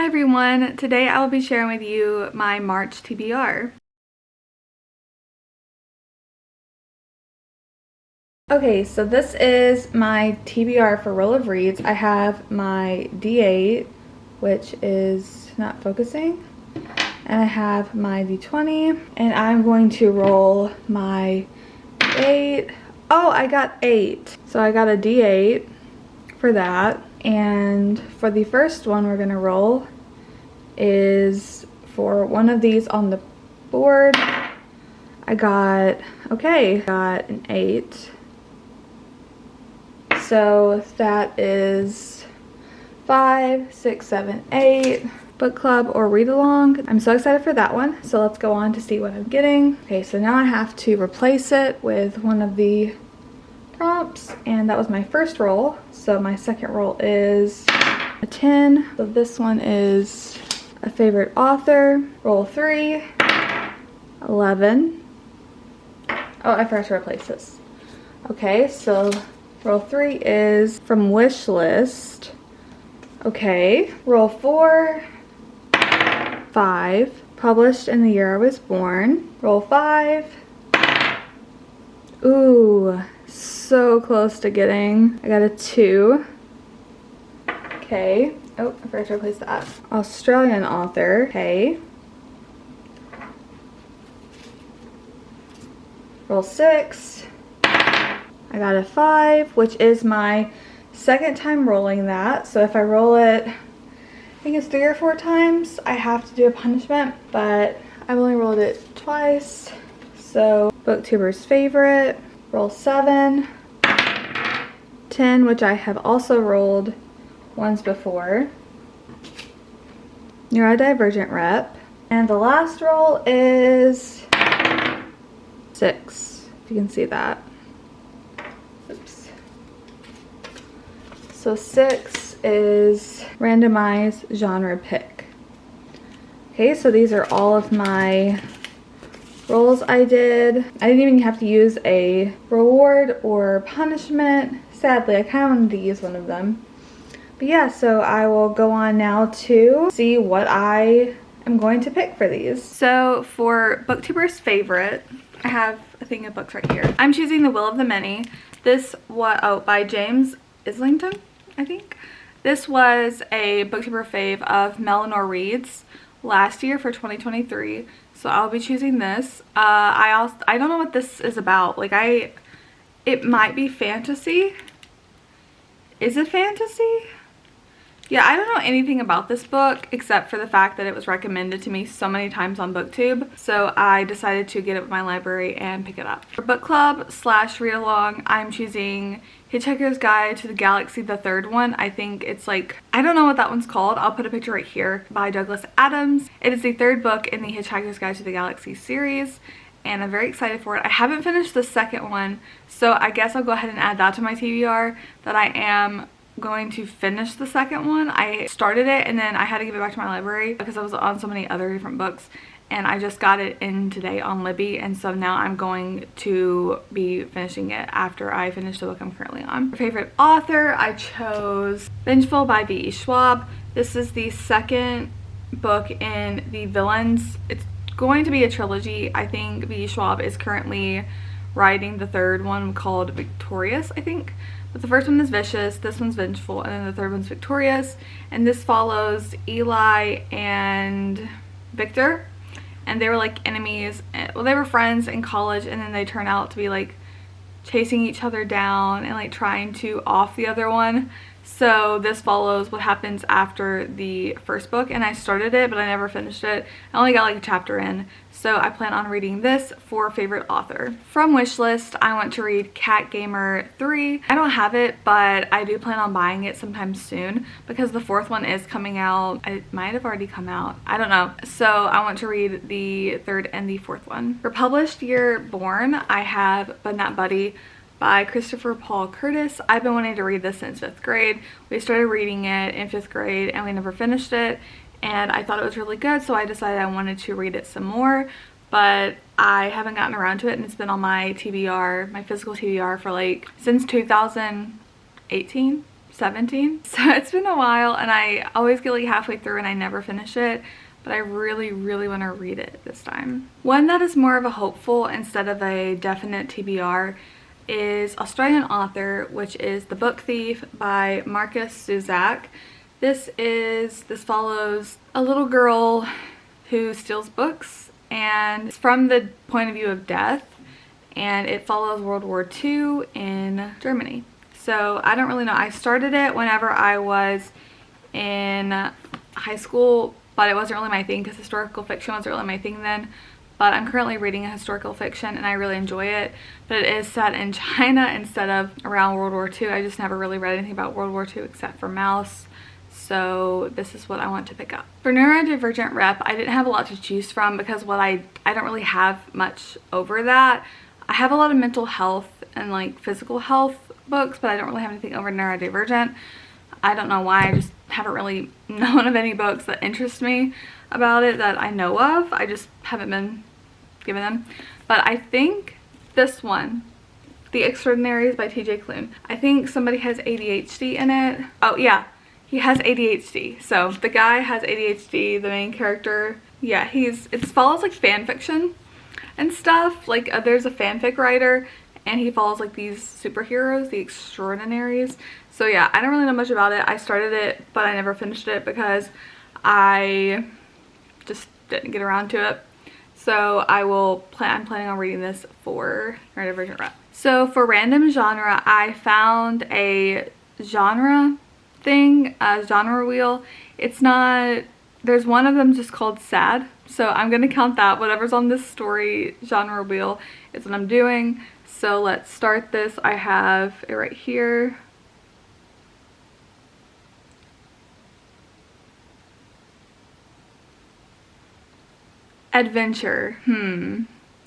everyone, today I will be sharing with you my March TBR. Okay, so this is my TBR for roll of reads. I have my D8, which is not focusing, and I have my D20, and I'm going to roll my 8. Oh, I got 8. So I got a D8 for that. And for the first one we're gonna roll is for one of these on the board. I got an 8. So that is 5, 6, 7, 8. Book club or read along. I'm so excited for that one. So let's go on to see what I'm getting. Okay, so now I have to replace it with one of the prompts, and that was my first roll. So my second roll is a 10. So this one is a favorite author. Roll 3, 11. Oh, I forgot to replace this. Okay, so roll 3 is from wish list. Okay, roll 4, 5. Published in the year I was born. Roll 5. Ooh, so close to getting. I got a 2. Okay. Oh, I forgot to replace that. Australian author. Okay. Roll 6. I got a 5, which is my second time rolling that. So if I roll it, I think it's 3 or 4 times, I have to do a punishment, but I've only rolled it twice. So booktuber's favorite. Roll 7. 10, which I have also rolled once before. Neurodivergent rep. And the last roll is 6, if you can see that. Oops. So 6 is randomized genre pick. Okay, so these are all of my rolls I did. I didn't even have to use a reward or punishment. Sadly, I kind of wanted to use one of them. But yeah, so I will go on now to see what I am going to pick for these. So for booktuber's favorite, I have a thing of books right here. I'm choosing The Will of the Many. This was, by James Islington, I think. This was a booktuber fave of Melanor Reads last year for 2023. So I'll be choosing this. I don't know what this is about. Like it might be fantasy. Is it fantasy? Yeah, I don't know anything about this book except for the fact that it was recommended to me so many times on BookTube. So I decided to get it with my library and pick it up. For book club / read along, I'm choosing Hitchhiker's Guide to the Galaxy, the third one. I think it's like, I don't know what that one's called. I'll put a picture right here, by Douglas Adams. It is the third book in the Hitchhiker's Guide to the Galaxy series, and I'm very excited for it. I haven't finished the second one, so I guess I'll go ahead and add that to my TBR, that I am going to finish the second one. I started it and then I had to give it back to my library because I was on so many other different books, and I just got it in today on Libby, and so now I'm going to be finishing it after I finish the book I'm currently on. For favorite author, I chose Vengeful by V.E. Schwab. This is the second book in the Villains. It's going to be a trilogy. I think V.E. Schwab is currently writing the third one called Victorious, I think. But the first one is Vicious, this one's Vengeful, and then the third one's Victorious. And this follows Eli and Victor. And they were like enemies. Well, they were friends in college, and then they turn out to be like chasing each other down and like trying to off the other one. So this follows what happens after the first book, and I started it but I never finished it. I only got like a chapter in, so I plan on reading this for favorite author. From wishlist, I want to read Cat Gamer 3. I don't have it, but I do plan on buying it sometime soon because the fourth one is coming out. It might have already come out, I don't know. So I want to read the third and the fourth one. For published year born, I have But Not Buddy by Christopher Paul Curtis. I've been wanting to read this since 5th grade. We started reading it in 5th grade and we never finished it, and I thought it was really good, so I decided I wanted to read it some more, but I haven't gotten around to it, and it's been on my TBR, my physical TBR, for like since 2018. 17. So it's been a while, and I always get like halfway through and I never finish it, but I really want to read it this time. One that is more of a hopeful instead of a definite TBR is Australian author, which is The Book Thief by Marcus Zusak. This follows a little girl who steals books, and it's from the point of view of death, and it follows World War II in Germany. So I don't really know. I started it whenever I was in high school, but it wasn't really my thing because historical fiction wasn't really my thing then. But I'm currently reading a historical fiction and I really enjoy it. But it is set in China instead of around World War II. I just never really read anything about World War II except for Mouse. So this is what I want to pick up. For neurodivergent rep, I didn't have a lot to choose from because I don't really have much over that. I have a lot of mental health and like physical health books, but I don't really have anything over neurodivergent. I don't know why. I just haven't really known of any books that interest me about it that I know of. I just haven't been given them. But I think this one, The Extraordinaries by TJ Klune, I think somebody has ADHD in it. Oh yeah, he has ADHD. So the guy has ADHD, the main character. Yeah, it follows like fan fiction and stuff. Like there's a fanfic writer and he follows like these superheroes, the Extraordinaries. So yeah, I don't really know much about it. I started it, but I never finished it because I just didn't get around to it. So I'm planning on reading this for neurodivergent rep. So for random genre, I found a genre thing, a genre wheel. There's one of them just called sad. So I'm going to count that. Whatever's on this story genre wheel is what I'm doing. So let's start this. I have it right here. Adventure.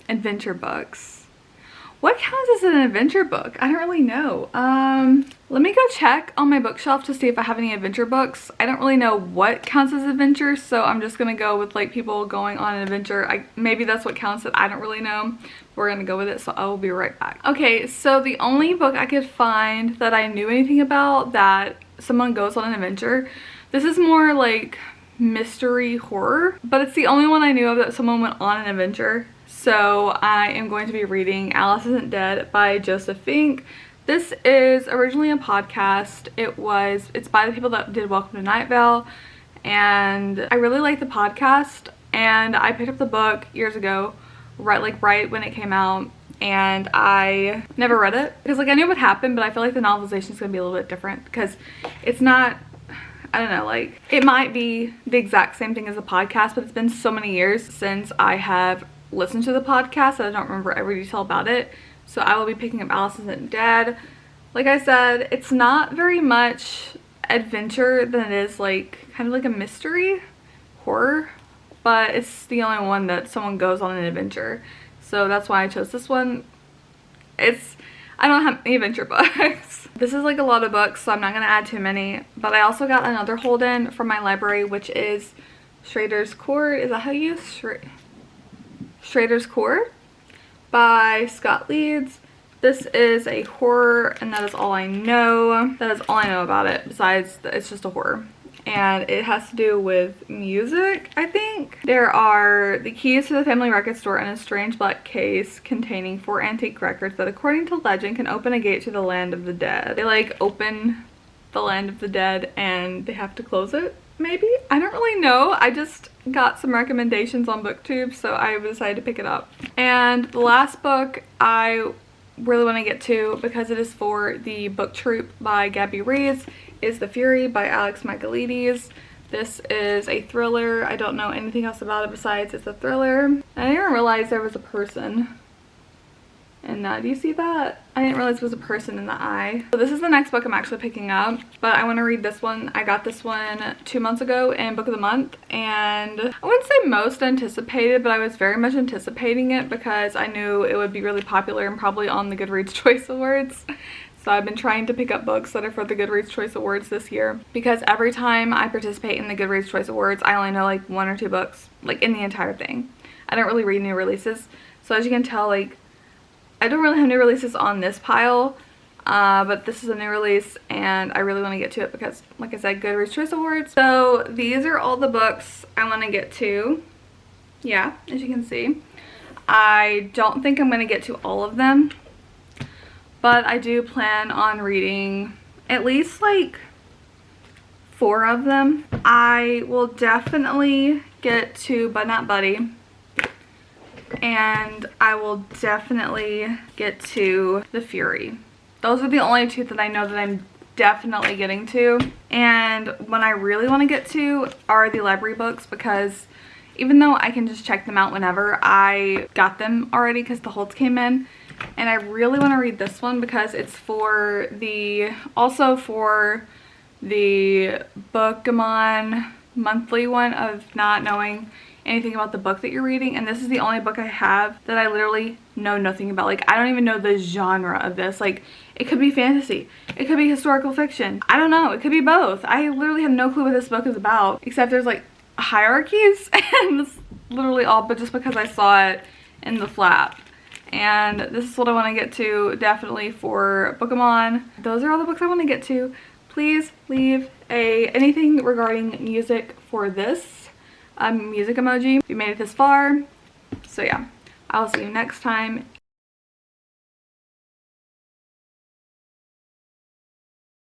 Adventure books. What counts as an adventure book? I don't really know. Let me go check on my bookshelf to see if I have any adventure books. I don't really know what counts as adventure, so I'm just gonna go with like people going on an adventure. Maybe that's what counts it. I don't really know. We're gonna go with it, so I will be right back. Okay, so the only book I could find that I knew anything about that someone goes on an adventure, this is more like mystery horror, but it's the only one I knew of that someone went on an adventure. So I am going to be reading Alice Isn't Dead by Joseph Fink. This is originally a podcast. It's by the people that did Welcome to Night Vale, and I really like the podcast, and I picked up the book years ago, right when it came out, and I never read it because like I knew what happened, but I feel like the novelization is going to be a little bit different because it's not, I don't know, like it might be the exact same thing as a podcast, but it's been so many years since I have listened to the podcast that I don't remember every detail about it. So I will be picking up Alice Isn't Dead. Like I said, it's not very much adventure than it is like kind of like a mystery horror, but it's the only one that someone goes on an adventure. So that's why I chose this one. I don't have any adventure books. This is like a lot of books, so I'm not gonna add too many. But I also got another hold-in from my library, which is Schrader's Court. Is that how you use Schrader's Court by Scott Leeds. This is a horror, and that is all I know. That is all I know about it, besides it's just a horror. And it has to do with music, I think. There are the keys to the family record store and a strange black case containing 4 antique records that, according to legend, can open a gate to the land of the dead. They like open the land of the dead and they have to close it, maybe? I don't really know. I just got some recommendations on BookTube, so I decided to pick it up. And the last book I really want to get to, because it is for the book troupe by Gabby Reads, is The Fury by Alex Michaelides. This is a thriller. I don't know anything else about it besides it's a thriller. I didn't even realize there was a person. And do you see that? I didn't realize there was a person in the eye. So this is the next book I'm actually picking up, but I want to read this one. I got this one 2 months ago in Book of the Month, and I wouldn't say most anticipated, but I was very much anticipating it because I knew it would be really popular and probably on the Goodreads Choice Awards. So I've been trying to pick up books that are for the Goodreads Choice Awards this year, because every time I participate in the Goodreads Choice Awards, I only know like 1 or 2 books, like in the entire thing. I don't really read new releases. So as you can tell, like I don't really have new releases on this pile. but this is a new release and I really want to get to it because, like I said, Goodreads Choice Awards. So these are all the books I want to get to. Yeah, as you can see. I don't think I'm going to get to all of them, but I do plan on reading at least like 4 of them. I will definitely get to But Not Buddy, and I will definitely get to The Fury. Those are the only 2 that I know that I'm definitely getting to. And when I really want to get to are the library books, because even though I can just check them out whenever, I got them already because the holds came in. And I really want to read this one because it's for the, also for the Bookemon monthly one of not knowing anything about the book that you're reading. And this is the only book I have that I literally know nothing about. Like, I don't even know the genre of this. Like, it could be fantasy, it could be historical fiction, I don't know, it could be both. I literally have no clue what this book is about, except there's like hierarchies and that's literally all, but just because I saw it in the flap. And this is what I want to get to definitely for Bookemon. Those are all the books I want to get to. Please leave anything regarding music for this music emoji if you made it this far. So yeah, I'll see you next time.